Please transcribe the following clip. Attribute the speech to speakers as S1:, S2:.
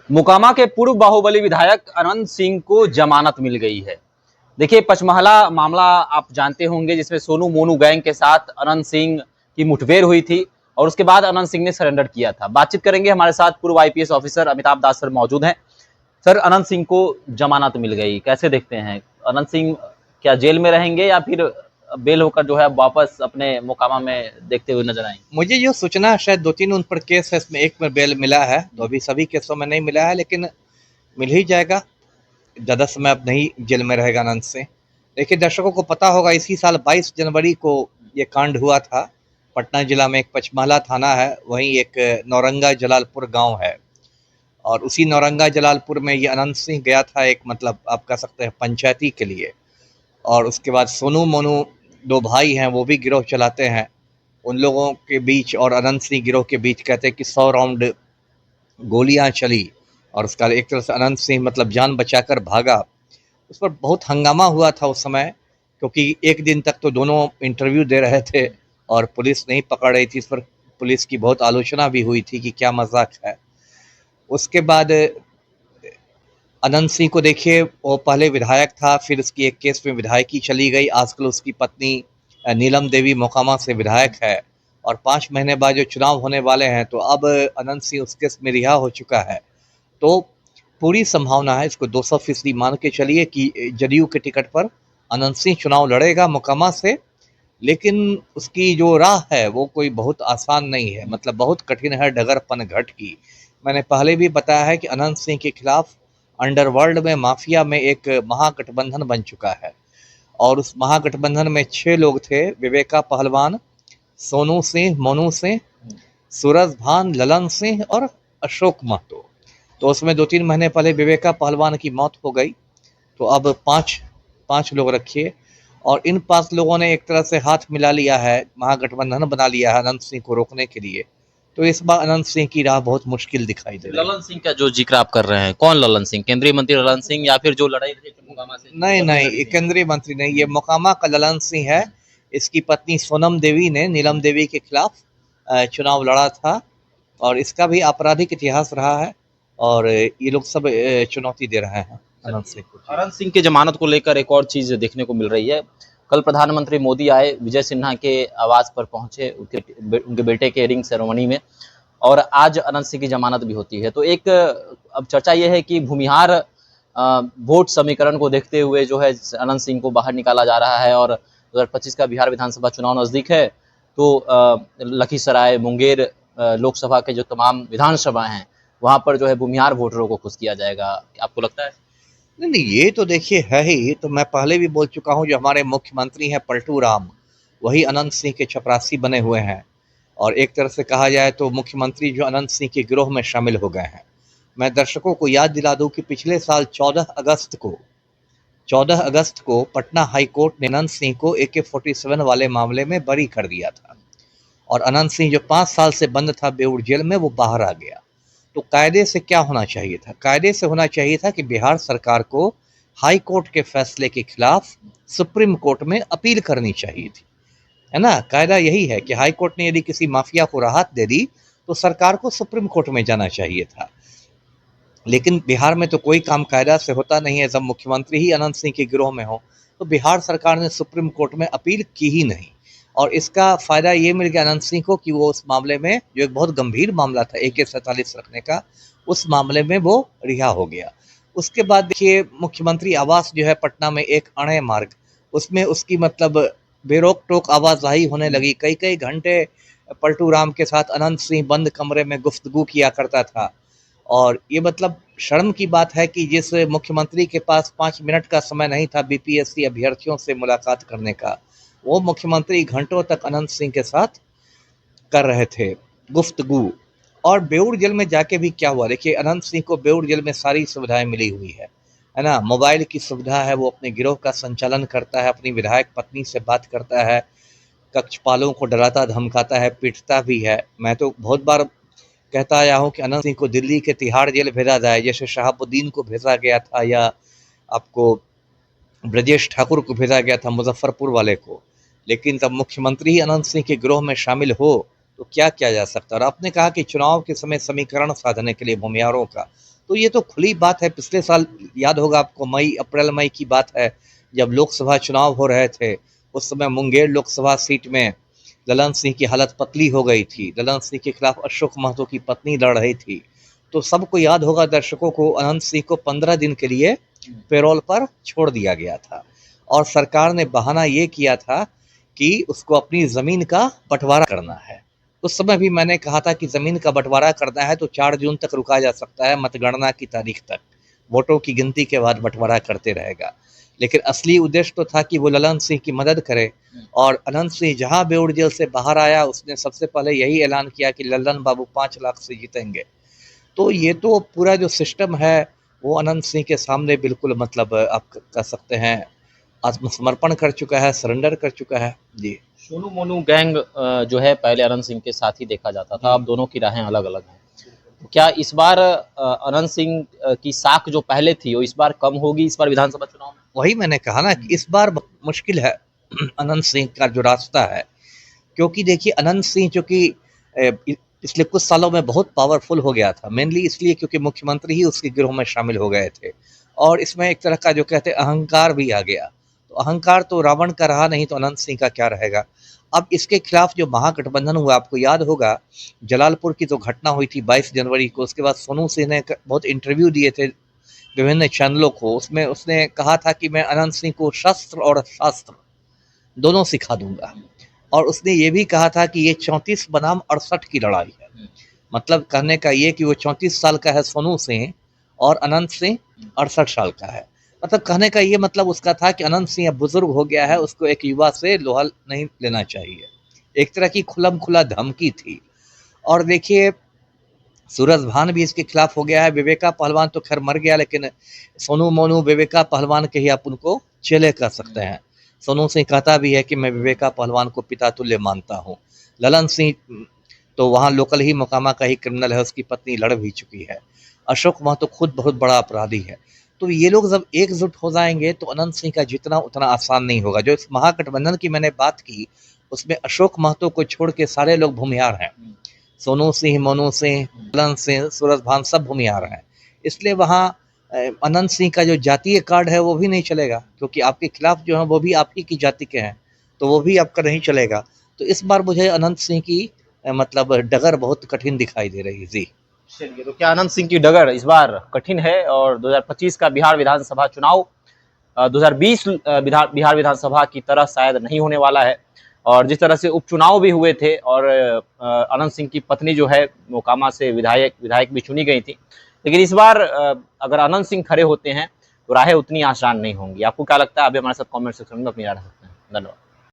S1: मोकामा के पूर्व बाहुबली विधायक अनंत सिंह को जमानत मिल गई है। देखिए, पचमहला मामला आप जानते होंगे, जिसमें सोनू मोनू गैंग के साथ अनंत सिंह की मुठभेड़ हुई थी और उसके बाद अनंत सिंह ने सरेंडर किया था। बातचीत करेंगे, हमारे साथ पूर्व आईपीएस ऑफिसर अमिताभ दास सर मौजूद हैं। सर, अनंत सिंह को जमानत मिल गई, कैसे देखते हैं? अनंत सिंह क्या जेल में रहेंगे या फिर बेल होकर जो है वापस अपने मोकामा में देखते हुए नजर आएंगे?
S2: मुझे जो सूचना शायद 2-3 उन पर केस है, इसमें एक में बेल मिला है, तो अभी सभी केसों में नहीं मिला है, लेकिन मिल ही जाएगा। ज़्यादा समय अब नहीं जेल में रहेगा अनंत सिंह। देखिए, दर्शकों को पता होगा, इसी साल 22 जनवरी को ये कांड हुआ था। पटना जिला में एक पचमहला थाना है, वहीं एक नौरंगा जलालपुर गांव है, और उसी नौरंगा जलालपुर में ये अनंत सिंह गया था, एक मतलब आप कह सकते हैं पंचायती के लिए। और उसके बाद सोनू मोनू, दो भाई हैं, वो भी गिरोह चलाते हैं। उन लोगों के बीच और अनंत सिंह गिरोह के बीच कहते हैं कि 100 राउंड गोलियां चली, और उसका एक तरह से अनंत सिंह मतलब जान बचाकर भागा। उस पर बहुत हंगामा हुआ था उस समय, क्योंकि एक दिन तक तो दोनों इंटरव्यू दे रहे थे और पुलिस नहीं पकड़ रही थी। इस पर पुलिस की बहुत आलोचना भी हुई थी कि क्या मजाक है। उसके बाद अनंत सिंह को देखिए, वो पहले विधायक था, फिर उसकी एक केस में विधायकी चली गई। आजकल उसकी पत्नी नीलम देवी मोकामा से विधायक है, और 5 महीने बाद जो चुनाव होने वाले हैं, तो अब अनंत सिंह उस केस में रिहा हो चुका है। तो पूरी संभावना है, इसको 200% मान के चलिए कि जदयू के टिकट पर अनंत सिंह चुनाव लड़ेगा मोकामा से। लेकिन उसकी जो राह है वो कोई बहुत आसान नहीं है, मतलब बहुत कठिन है डगर पनघट की। मैंने पहले भी बताया है कि अनंत सिंह के खिलाफ अंडरवर्ल्ड में, माफिया में एक महागठबंधन बन चुका है, और उस महागठबंधन में 6 लोग थे: विवेका पहलवान, सोनू सिंह, मोनू सिंह, सूरज भान, ललन सिंह और अशोक महतो। तो उसमें 2-3 महीने पहले विवेका पहलवान की मौत हो गई, तो अब पांच पांच लोग रखिए, और इन 5 लोगों ने एक तरह से हाथ मिला लिया है, महागठबंधन बना लिया है अनंत सिंह को रोकने के लिए। तो इस बार अनंत सिंह की राह बहुत मुश्किल दिखाई दे रही है।
S1: ललन सिंह का जो जिक्र आप कर रहे हैं, कौन ललन सिंह? केंद्रीय मंत्री ललन सिंह या फिर जो लड़ाई रही थी मोकामा से
S2: नहीं
S1: वर्दी
S2: नहीं,
S1: लड़ी
S2: ये
S1: थी?
S2: केंद्रीय मंत्री नहीं, ये मोकामा का ललन सिंह है। इसकी पत्नी सोनम देवी ने नीलम देवी के खिलाफ चुनाव लड़ा था, और इसका भी आपराधिक इतिहास रहा है, और ये लोग सब चुनौती दे रहे हैं अनंत सिंह को।
S1: अनंत सिंह की जमानत को लेकर एक और चीज देखने को मिल रही है। कल प्रधानमंत्री मोदी आए, विजय सिन्हा के आवास पर पहुंचे, उनके बेटे के रिंग सेरेमनी में, और आज अनंत सिंह की जमानत भी होती है। तो एक अब चर्चा यह है कि भूमिहार वोट समीकरण को देखते हुए जो है अनंत सिंह को बाहर निकाला जा रहा है, और 2025 का बिहार विधानसभा चुनाव नजदीक है। तो लखीसराय, मुंगेर लोकसभा के जो तमाम विधानसभाएं हैं, वहां पर जो है भूमिहार वोटरों को खुश किया जाएगा। आपको लगता है?
S2: नहीं नहीं, ये तो देखिए है ही, तो मैं पहले भी बोल चुका हूँ, जो हमारे मुख्यमंत्री हैं पलटू राम, वही अनंत सिंह के चपरासी बने हुए हैं। और एक तरह से कहा जाए तो मुख्यमंत्री जो अनंत सिंह के गिरोह में शामिल हो गए हैं। मैं दर्शकों को याद दिला दूं कि पिछले साल 14 अगस्त को पटना हाई कोर्ट ने अनंत सिंह को AK-47 वाले मामले में बरी कर दिया था, और अनंत सिंह जो 5 साल से बंद था बेऊर जेल में, वो बाहर आ गया। तो कायदे से क्या होना चाहिए था? कायदे से होना चाहिए था कि बिहार सरकार को हाई कोर्ट के फैसले के खिलाफ सुप्रीम कोर्ट में अपील करनी चाहिए थी, है ना? कायदा यही है कि हाई कोर्ट ने यदि किसी माफिया को राहत दे दी, तो सरकार को सुप्रीम कोर्ट में जाना चाहिए था। लेकिन बिहार में तो कोई काम कायदा से होता नहीं है। जब मुख्यमंत्री ही अनंत सिंह के गिरोह में हो, तो बिहार सरकार ने सुप्रीम कोर्ट में अपील की ही नहीं, और इसका फायदा ये मिल गया अनंत सिंह को कि वो उस मामले में, जो एक बहुत गंभीर मामला था AK-47 रखने का, उस मामले में वो रिहा हो गया। उसके बाद देखिए, मुख्यमंत्री आवास जो है पटना में, एक अणे मार्ग, उसमें उसकी मतलब बेरोक टोक आवाजाही होने लगी। कई कई घंटे पलटू राम के साथ अनंत सिंह बंद कमरे में गुफ्तगू किया करता था। और ये मतलब शर्म की बात है कि जिस मुख्यमंत्री के पास 5 मिनट का समय नहीं था BPSC अभ्यर्थियों से मुलाकात करने का, वो मुख्यमंत्री घंटों तक अनंत सिंह के साथ कर रहे थे गुफ्तगू। और बेऊर जेल में जाके भी क्या हुआ? देखिए, अनंत सिंह को बेऊर जेल में सारी सुविधाएं मिली हुई है ना? मोबाइल की सुविधा है, वो अपने गिरोह का संचालन करता है, अपनी विधायक पत्नी से बात करता है, कक्षपालों को डराता धमकाता है, पीटता भी है। मैं तो बहुत बार कहता आया हूँ कि अनंत सिंह को दिल्ली के तिहाड़ जेल भेजा जाए, जैसे शहाबुद्दीन को भेजा गया था, या आपको ब्रजेश ठाकुर को भेजा गया था मुजफ्फरपुर वाले को। लेकिन जब मुख्यमंत्री ही अनंत सिंह के गिरोह में शामिल हो, तो क्या किया जा सकता है? और आपने कहा कि चुनाव के समय समीकरण साधने के लिए भूमिहारों का, तो ये तो खुली बात है। पिछले साल याद होगा आपको, अप्रैल मई की बात है, जब लोकसभा चुनाव हो रहे थे, उस समय मुंगेर लोकसभा सीट में ललन सिंह की हालत पतली हो गई थी। ललन सिंह के खिलाफ अशोक महतो की पत्नी लड़ रही थी। तो सबको याद होगा, दर्शकों को, अनंत सिंह को 15 दिन के लिए पेरोल पर छोड़ दिया गया था और सरकार ने बहाना ये किया था कि उसको अपनी ज़मीन का बंटवारा करना है। उस समय भी मैंने कहा था कि ज़मीन का बंटवारा करना है तो 4 जून तक रुका जा सकता है, मतगणना की तारीख तक, वोटों की गिनती के बाद बंटवारा करते रहेगा। लेकिन असली उद्देश्य तो था कि वो ललन सिंह की मदद करे। और अनंत सिंह जहाँ बेऊर जेल से बाहर आया, उसने सबसे पहले यही ऐलान किया कि ललन बाबू 5 लाख से जीतेंगे। तो ये तो पूरा जो सिस्टम है वो अनंत सिंह के सामने बिल्कुल, मतलब आप कह सकते हैं, आत्मसमर्पण कर चुका है, सरेंडर कर चुका है जी।
S1: सोनू मोनू गैंग जो है पहले अनंत सिंह के साथ ही देखा जाता था, अब दोनों की राहें अलग अलग हैं। तो क्या इस बार अनंत सिंह की साख जो पहले थी वो इस बार कम होगी इस बार विधानसभा चुनाव में?
S2: वही मैंने कहा ना कि इस बार मुश्किल है अनंत सिंह का जो रास्ता है, क्योंकि देखिए अनंत सिंह चूंकि पिछले कुछ सालों में बहुत पावरफुल हो गया था, मेनली इसलिए क्योंकि मुख्यमंत्री ही उसके गिरोह में शामिल हो गए थे और इसमें एक तरह का जो कहते हैं अहंकार भी आ गया। तो अहंकार तो रावण का रहा, नहीं तो अनंत सिंह का क्या रहेगा। अब इसके खिलाफ जो महागठबंधन हुआ, आपको याद होगा जलालपुर की जो घटना हुई थी 22 जनवरी को, उसके बाद सोनू सिंह ने बहुत इंटरव्यू दिए थे विभिन्न चैनलों को। उसमें उसने कहा था कि मैं अनंत सिंह को शस्त्र और शास्त्र दोनों सिखा दूंगा। और उसने ये भी कहा था कि ये 34 बनाम 68 की लड़ाई है। मतलब कहने का ये कि वो 34 साल का है सोनू सिंह और अनंत सिंह 68 साल का है। मतलब कहने का ये मतलब उसका था कि अनंत सिंह अब बुजुर्ग हो गया है, उसको एक युवा से लोहा नहीं लेना चाहिए। एक तरह की खुलम खुला धमकी थी। और देखिए सूरज भान भी इसके खिलाफ हो गया है। विवेका पहलवान तो खैर मर गया, लेकिन सोनू मोनू विवेका पहलवान के ही आप उनको चेले कह सकते हैं। सोनू सिंह कहता भी है कि मैं विवेका पहलवान को पिता तुल्य मानता हूँ। ललन सिंह तो वहाँ लोकल ही मोकामा का ही क्रिमिनल है, उसकी पत्नी लड़ भी चुकी है। अशोक महतो खुद बहुत बड़ा अपराधी है। तो ये लोग जब एकजुट हो जाएंगे तो अनंत सिंह का जीतना उतना आसान नहीं होगा। जो इस महागठबंधन की मैंने बात की, उसमें अशोक महतो को छोड़ के सारे लोग भूमिहार हैं। सोनू सिंह, मोनू सिंह, ललन सिंह, सूरज भान सब भूमिहार हैं। इसलिए वहाँ अनंत सिंह का जो जातीय कार्ड है वो भी नहीं चलेगा, क्योंकि आपके खिलाफ जो है वो भी आप ही की जाति के हैं, तो वो भी आपका नहीं चलेगा। तो इस बार मुझे अनंत सिंह की मतलब डगर बहुत कठिन दिखाई दे रही है जी।
S1: चलिए, तो क्या अनंत सिंह की डगर इस बार कठिन है और 2025 का बिहार विधानसभा चुनाव 2020 बिहार विधानसभा की तरह शायद नहीं होने वाला है। और जिस तरह से उपचुनाव भी हुए थे और अनंत सिंह की पत्नी जो है मोकामा से विधायक भी चुनी गई थी, लेकिन इस बार अगर अनंत सिंह खड़े होते हैं तो राहें उतनी आसान नहीं होंगी। आपको क्या लगता है? आप भी हमारे साथ कमेंट सेक्शन में अपनी राय रख सकते हैं। धन्यवाद।